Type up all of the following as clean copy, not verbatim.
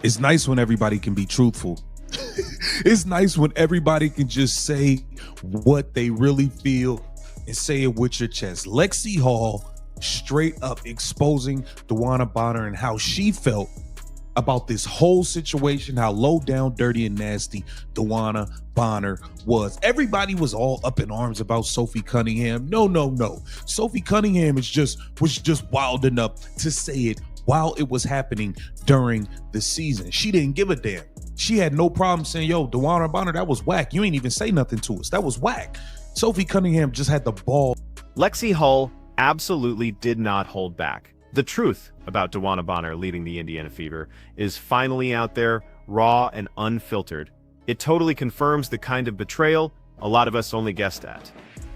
It's nice when everybody can be truthful. It's nice when everybody can just say what they really feel and say it with your chest. Lexi Hull straight up exposing DeWanna Bonner and how she felt about this whole situation, how low down, dirty, and nasty DeWanna Bonner was. Everybody was all up in arms about Sophie Cunningham. No. Sophie Cunningham was just wild enough to say it while it was happening during the season. She didn't give a damn. She had no problem saying, yo, DeWanna Bonner, that was whack. You ain't even say nothing to us. That was whack. Sophie Cunningham just had the ball. Lexi Hull absolutely did not hold back. The truth about DeWanna Bonner leading the Indiana Fever is finally out there, raw and unfiltered. It totally confirms the kind of betrayal a lot of us only guessed at.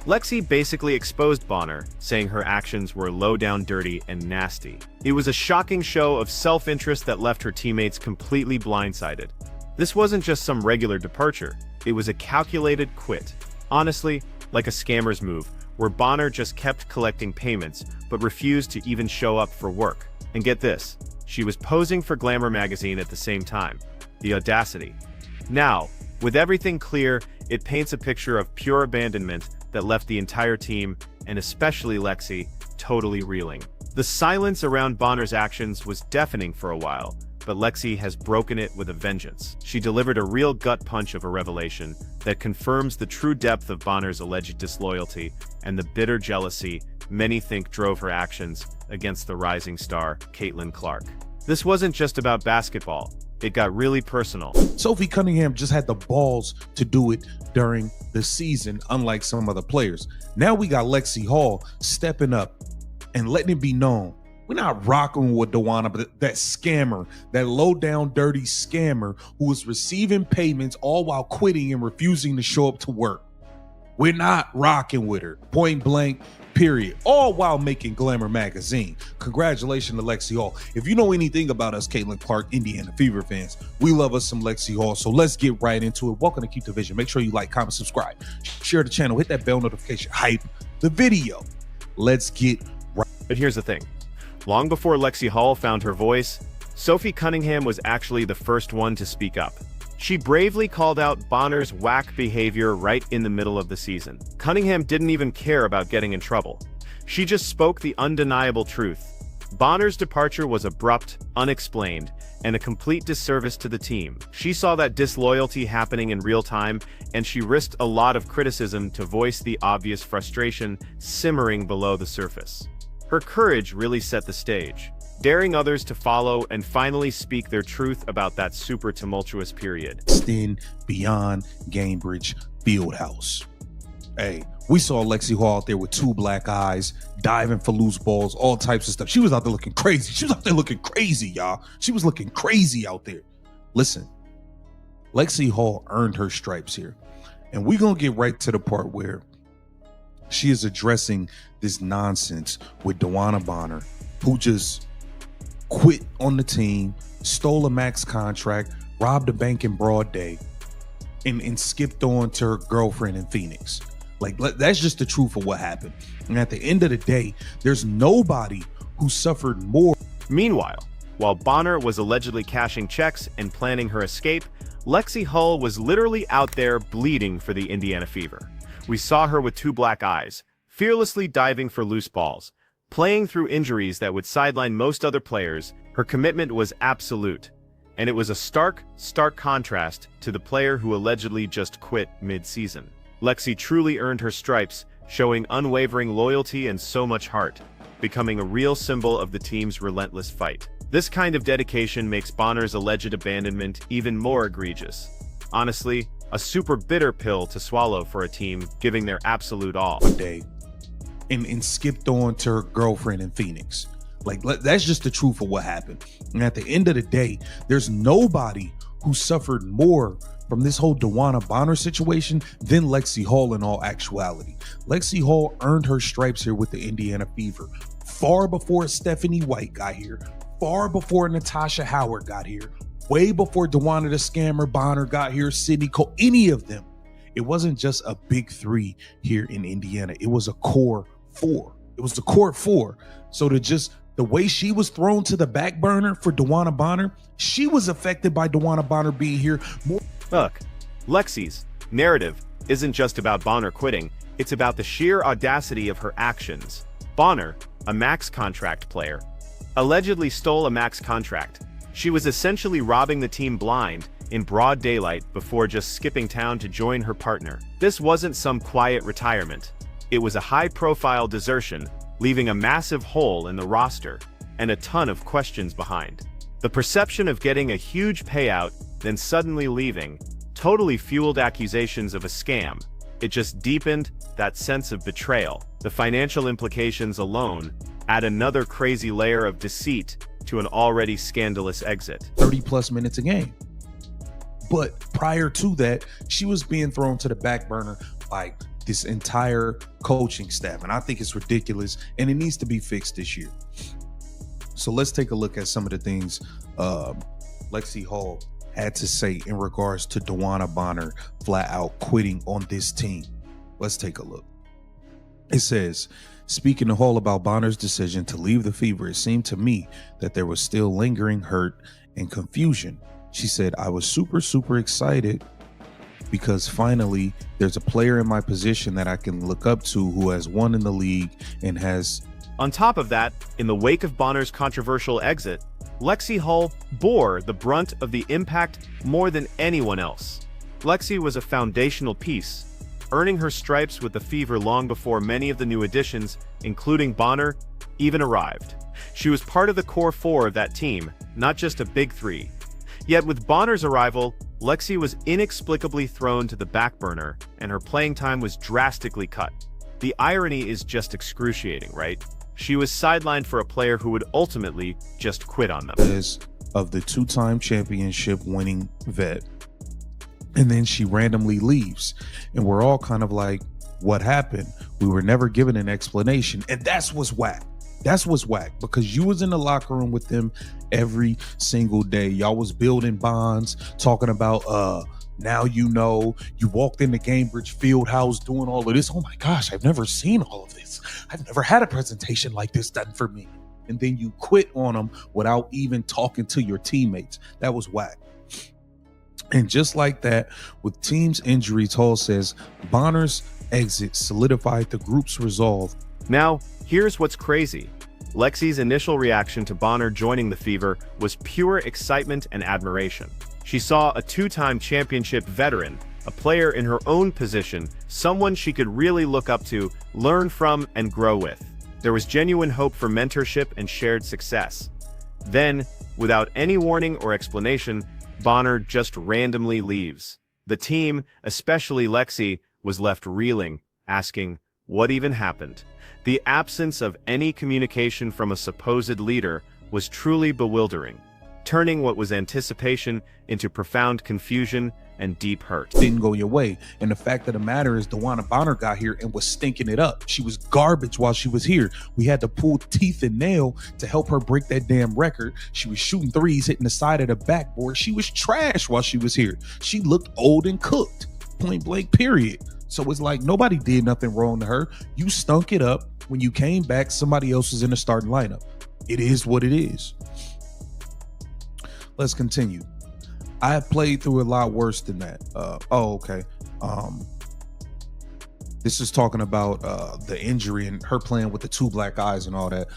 Lexi basically exposed Bonner, saying her actions were low down, dirty, and nasty. It was a shocking show of self-interest that left her teammates completely blindsided. This wasn't just some regular departure, it was a calculated quit. Honestly, like a scammer's move, where Bonner just kept collecting payments, but refused to even show up for work. And get this, she was posing for Glamour magazine at the same time. The audacity. Now, with everything clear, it paints a picture of pure abandonment that left the entire team, and especially Lexi, totally reeling. The silence around Bonner's actions was deafening for a while, but Lexi has broken it with a vengeance. She delivered a real gut punch of a revelation that confirms the true depth of Bonner's alleged disloyalty and the bitter jealousy many think drove her actions against the rising star, Caitlin Clark. This wasn't just about basketball. It got really personal. Sophie Cunningham just had the balls to do it during the season, unlike some other players. Now we got Lexi Hull stepping up and letting it be known. We're not rocking with DeWanna, but that scammer, that low-down, dirty scammer who was receiving payments all while quitting and refusing to show up to work. We're not rocking with her, point blank, period. All while making Glamour magazine. Congratulations to Lexi Hull. If you know anything about us, Caitlin Clark, Indiana Fever fans, we love us some Lexi Hull. So let's get right into it. Welcome to Keep the Vision. Make sure you like, comment, subscribe, share the channel, hit that bell notification, hype the video. Let's get right. But here's the thing. Long before Lexi Hull found her voice, Sophie Cunningham was actually the first one to speak up. She bravely called out Bonner's whack behavior right in the middle of the season. Cunningham didn't even care about getting in trouble. She just spoke the undeniable truth. Bonner's departure was abrupt, unexplained, and a complete disservice to the team. She saw that disloyalty happening in real time, and she risked a lot of criticism to voice the obvious frustration simmering below the surface. Her courage really set the stage, daring others to follow and finally speak their truth about that super tumultuous period. Beyond Gainbridge Fieldhouse. Hey, we saw Lexi Hull out there with two black eyes, diving for loose balls, all types of stuff. She was out there looking crazy. She was out there looking crazy, y'all. She was looking crazy out there. Listen, Lexi Hull earned her stripes here. And we're going to get right to the part where she is addressing this nonsense with DeWanna Bonner, who just quit on the team, stole a max contract, robbed a bank in broad day, and skipped on to her girlfriend in Phoenix. Like, that's just the truth of what happened. And at the end of the day, there's nobody who suffered more. Meanwhile, while Bonner was allegedly cashing checks and planning her escape, Lexi Hull was literally out there bleeding for the Indiana Fever. We saw her with two black eyes, fearlessly diving for loose balls, playing through injuries that would sideline most other players. Her commitment was absolute, and it was a stark contrast to the player who allegedly just quit mid-season. Lexi truly earned her stripes, showing unwavering loyalty and so much heart, becoming a real symbol of the team's relentless fight. This kind of dedication makes Bonner's alleged abandonment even more egregious. Honestly, a super bitter pill to swallow for a team giving their absolute all. And skipped on to her girlfriend in Phoenix. Like, that's just the truth of what happened. And at the end of the day, there's nobody who suffered more from this whole DeWanna Bonner situation than Lexi Hull in all actuality. Lexi Hull earned her stripes here with the Indiana Fever far before Stephanie White got here, far before Natasha Howard got here, way before DeWanna the Scammer Bonner got here, Sydney Cole, any of them. It wasn't just a big three here in Indiana. It was a core four. It was the core four. So to just The way she was thrown to the back burner for DeWanna Bonner, she was affected by DeWanna Bonner being here more. Look, Lexie's narrative isn't just about Bonner quitting, it's about the sheer audacity of her actions. Bonner, a max contract player, allegedly stole a max contract. She was essentially robbing the team blind in broad daylight before just skipping town to join her partner. This wasn't some quiet retirement. It was a high-profile desertion, leaving a massive hole in the roster and a ton of questions behind. The perception of getting a huge payout, then suddenly leaving, totally fueled accusations of a scam. It just deepened that sense of betrayal. The financial implications alone add another crazy layer of deceit to an already scandalous exit. 30+ minutes a game. But prior to that, she was being thrown to the back burner by this entire coaching staff. And I think it's ridiculous and it needs to be fixed this year. So let's take a look at some of the things Lexi Hull had to say in regards to DeWanna Bonner flat out quitting on this team. Let's take a look. It says, speaking to Hull about Bonner's decision to leave the Fever, it seemed to me that there was still lingering hurt and confusion. She said, I was super excited because finally there's a player in my position that I can look up to who has won in the league and has. On top of that, in the wake of Bonner's controversial exit, Lexi Hull bore the brunt of the impact more than anyone else. Lexi was a foundational piece, earning her stripes with the Fever long before many of the new additions, including Bonner, even arrived. She was part of the core four of that team, not just a big three. Yet with Bonner's arrival, Lexi was inexplicably thrown to the back burner, and her playing time was drastically cut. The irony is just excruciating, right? She was sidelined for a player who would ultimately just quit on them. Of the two-time championship winning vet. And then she randomly leaves. And we're all kind of like, what happened? We were never given an explanation. And that's what's whack. That's what's whack, because you was in the locker room with them every single day. Y'all was building bonds, talking about now you know. You walked into Cambridge Fieldhouse doing all of this. Oh my gosh, I've never seen all of this. I've never had a presentation like this done for me. And then you quit on them without even talking to your teammates. That was whack. And just like that, with team's injuries, Hull says Bonner's exit solidified the group's resolve. Now, here's what's crazy. Lexi's initial reaction to Bonner joining the Fever was pure excitement and admiration. She saw a two-time championship veteran, a player in her own position, someone she could really look up to, learn from, and grow with. There was genuine hope for mentorship and shared success. Then, without any warning or explanation, Bonner just randomly leaves. The team, especially Lexi, was left reeling, asking, what even happened? The absence of any communication from a supposed leader was truly bewildering, turning what was anticipation into profound confusion and deep hurt. Didn't go your way. And the fact of the matter is DeWanna Bonner got here and was stinking it up. She was garbage while she was here. We had to pull teeth and nail to help her break that damn record. She was shooting threes, hitting the side of the backboard. She was trash while she was here. She looked old and cooked, point blank, period. So it's like nobody did nothing wrong to her. You stunk it up. When you came back, somebody else was in the starting lineup. It is what it is. Let's continue. I have played through a lot worse than that. Okay. This is talking about the injury and her playing with the two black eyes and all that.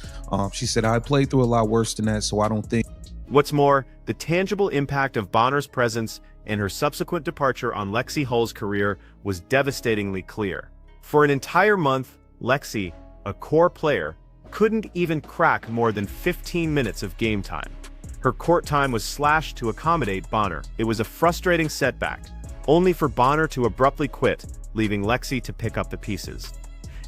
She said, I played through a lot worse than that, so I don't think. What's more, the tangible impact of Bonner's presence and her subsequent departure on Lexi Hull's career was devastatingly clear. For an entire month, Lexi, a core player, couldn't even crack more than 15 minutes of game time. Her court time was slashed to accommodate Bonner. It was a frustrating setback, only for Bonner to abruptly quit, leaving Lexi to pick up the pieces.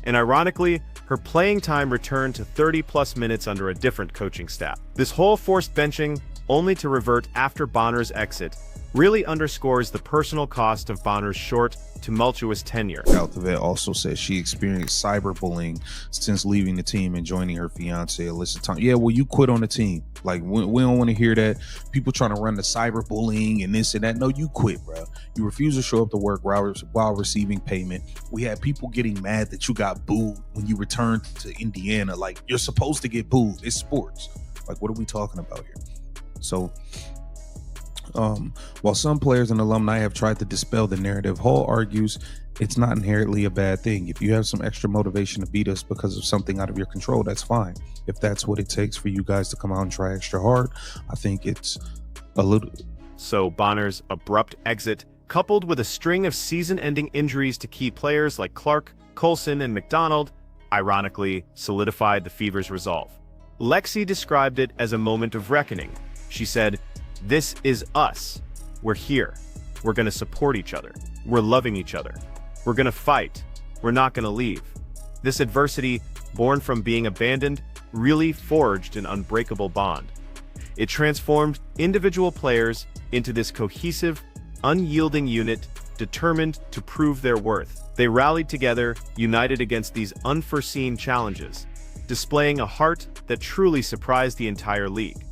And ironically, her playing time returned to 30+ minutes under a different coaching staff. This whole forced benching, only to revert after Bonner's exit, really underscores the personal cost of Bonner's short, tumultuous tenure. The vet also says she experienced cyberbullying since leaving the team and joining her fiance Alyssa Thompson. Yeah, well, you quit on the team. Like, we don't want to hear that. People trying to run the cyberbullying and this and that. No, you quit, bro. You refuse to show up to work while receiving payment. We had people getting mad that you got booed when you returned to Indiana. Like, you're supposed to get booed. It's sports. Like, what are we talking about here? So, while some players and alumni have tried to dispel the narrative, Hull argues it's not inherently a bad thing. If you have some extra motivation to beat us because of something out of your control, that's fine. If that's what it takes for you guys to come out and try extra hard, I think it's a little... So Bonner's abrupt exit, coupled with a string of season-ending injuries to key players like Clark, Coulson, and McDonald, ironically solidified the Fever's resolve. Lexie described it as a moment of reckoning. She said, "This is us. We're here. We're going to support each other. We're loving each other. We're going to fight. We're not going to leave." This adversity, born from being abandoned, really forged an unbreakable bond. It transformed individual players into this cohesive, unyielding unit determined to prove their worth. They rallied together, united against these unforeseen challenges, displaying a heart that truly surprised the entire league.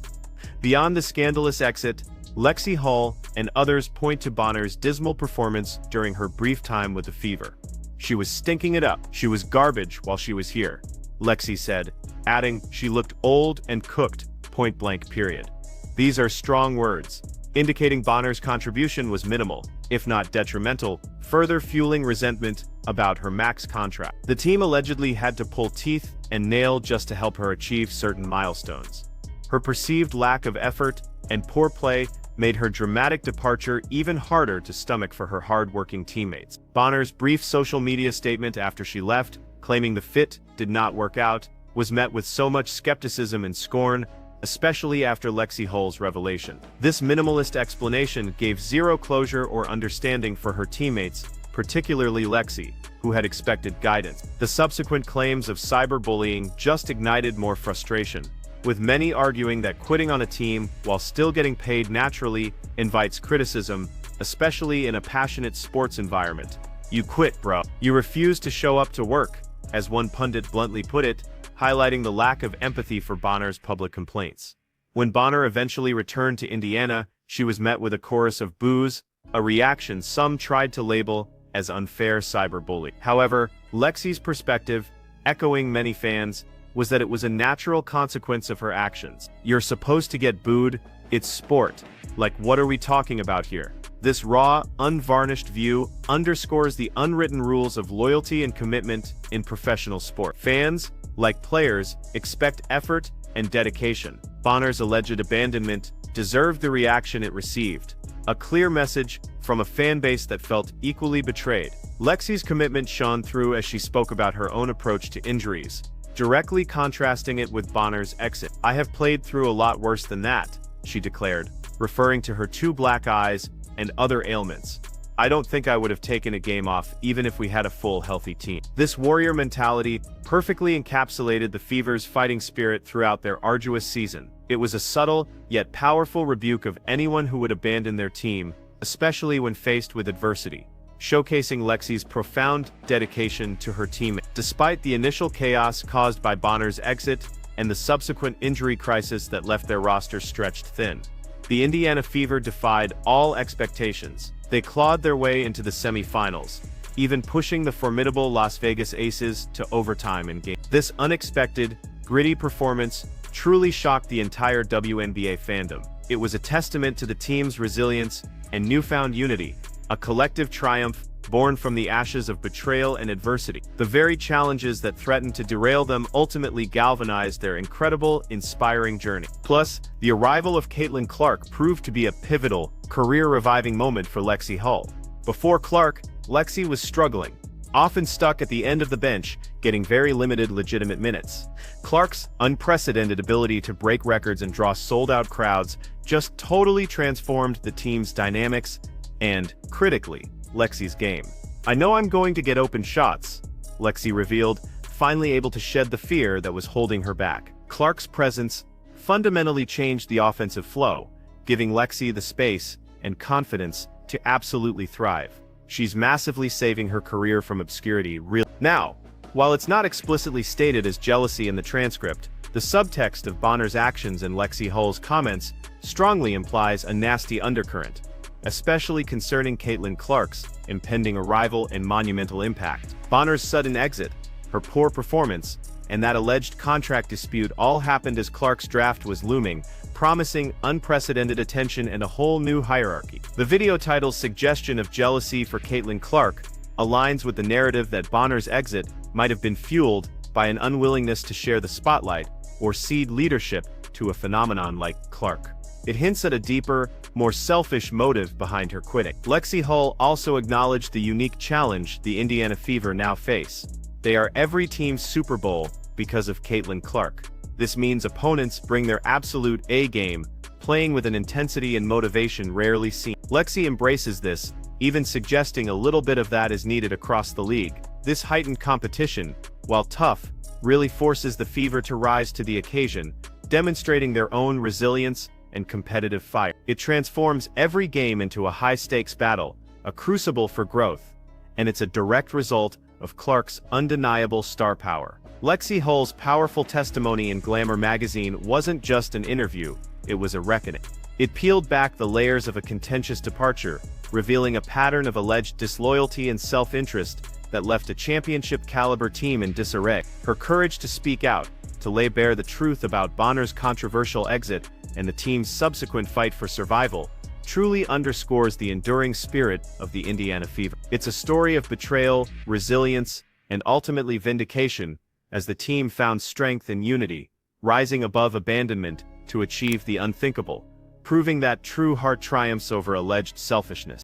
Beyond the scandalous exit, Lexi Hull and others point to Bonner's dismal performance during her brief time with the Fever. "She was stinking it up. She was garbage while she was here," Lexi said, adding, "She looked old and cooked, point blank period." These are strong words, indicating Bonner's contribution was minimal, if not detrimental, further fueling resentment about her max contract. The team allegedly had to pull teeth and nail just to help her achieve certain milestones. Her perceived lack of effort and poor play made her dramatic departure even harder to stomach for her hard-working teammates. Bonner's brief social media statement after she left, claiming the fit did not work out, was met with so much skepticism and scorn, especially after Lexi Hull's revelation. This minimalist explanation gave zero closure or understanding for her teammates, particularly Lexi, who had expected guidance. The subsequent claims of cyberbullying just ignited more frustration, with many arguing that quitting on a team while still getting paid naturally invites criticism, especially in a passionate sports environment. "You quit, bro. You refuse to show up to work," as one pundit bluntly put it, highlighting the lack of empathy for Bonner's public complaints. When Bonner eventually returned to Indiana, she was met with a chorus of boos, a reaction some tried to label as unfair cyberbullying. However, Lexi's perspective, echoing many fans, was that it was a natural consequence of her actions. "You're supposed to get booed. It's sport. Like, what are we talking about here?" This raw, unvarnished view underscores the unwritten rules of loyalty and commitment in professional sport. Fans, like players, expect effort and dedication. Bonner's alleged abandonment deserved the reaction it received, a clear message from a fan base that felt equally betrayed. Lexi's commitment shone through as she spoke about her own approach to injuries, directly contrasting it with Bonner's exit. "I have played through a lot worse than that," she declared, referring to her 2 black eyes and other ailments. "I don't think I would have taken a game off even if we had a full, healthy team." This warrior mentality perfectly encapsulated the Fever's fighting spirit throughout their arduous season. It was a subtle, yet powerful rebuke of anyone who would abandon their team, especially when faced with adversity, showcasing Lexi's profound dedication to her team. Despite the initial chaos caused by Bonner's exit and the subsequent injury crisis that left their roster stretched thin, the Indiana Fever defied all expectations. They clawed their way into the semifinals, even pushing the formidable Las Vegas Aces to overtime in game. This unexpected, gritty performance truly shocked the entire WNBA fandom. It was a testament to the team's resilience and newfound unity, a collective triumph born from the ashes of betrayal and adversity. The very challenges that threatened to derail them ultimately galvanized their incredible, inspiring journey. Plus, the arrival of Caitlin Clark proved to be a pivotal, career-reviving moment for Lexi Hull. Before Clark, Lexi was struggling, often stuck at the end of the bench, getting very limited legitimate minutes. Clark's unprecedented ability to break records and draw sold-out crowds just totally transformed the team's dynamics and, critically, Lexi's game. "I know I'm going to get open shots," Lexi revealed, finally able to shed the fear that was holding her back. Clark's presence fundamentally changed the offensive flow, giving Lexi the space and confidence to absolutely thrive. She's massively saving her career from obscurity. Now, while it's not explicitly stated as jealousy in the transcript, the The subtext of Bonner's actions and Lexi Hull's comments strongly implies a nasty undercurrent, especially concerning Caitlin Clark's impending arrival and monumental impact. Bonner's sudden exit, her poor performance, and that alleged contract dispute all happened as Clark's draft was looming, promising unprecedented attention and a whole new hierarchy. The video title's suggestion of jealousy for Caitlin Clark aligns with the narrative that Bonner's exit might have been fueled by an unwillingness to share the spotlight or cede leadership to a phenomenon like Clark. It hints at a deeper, more selfish motive behind her quitting. Lexi Hull also acknowledged the unique challenge the Indiana Fever now face. They are every team's Super Bowl because of Caitlin Clark. This means opponents bring their absolute A game, playing with an intensity and motivation rarely seen. Lexi embraces this, even suggesting a little bit of that is needed across the league. This heightened competition, while tough, really forces the Fever to rise to the occasion, demonstrating their own resilience and competitive fire. It transforms every game into a high-stakes battle, a crucible for growth, and it's a direct result of Clark's undeniable star power. Lexi Hull's powerful testimony in Glamour magazine wasn't just an interview, it was a reckoning. It peeled back the layers of a contentious departure, revealing a pattern of alleged disloyalty and self-interest that left a championship-caliber team in disarray. Her courage to speak out, to lay bare the truth about Bonner's controversial exit and the team's subsequent fight for survival, truly underscores the enduring spirit of the Indiana Fever. It's a story of betrayal, resilience, and ultimately vindication, as the team found strength and unity, rising above abandonment to achieve the unthinkable, proving that true heart triumphs over alleged selfishness.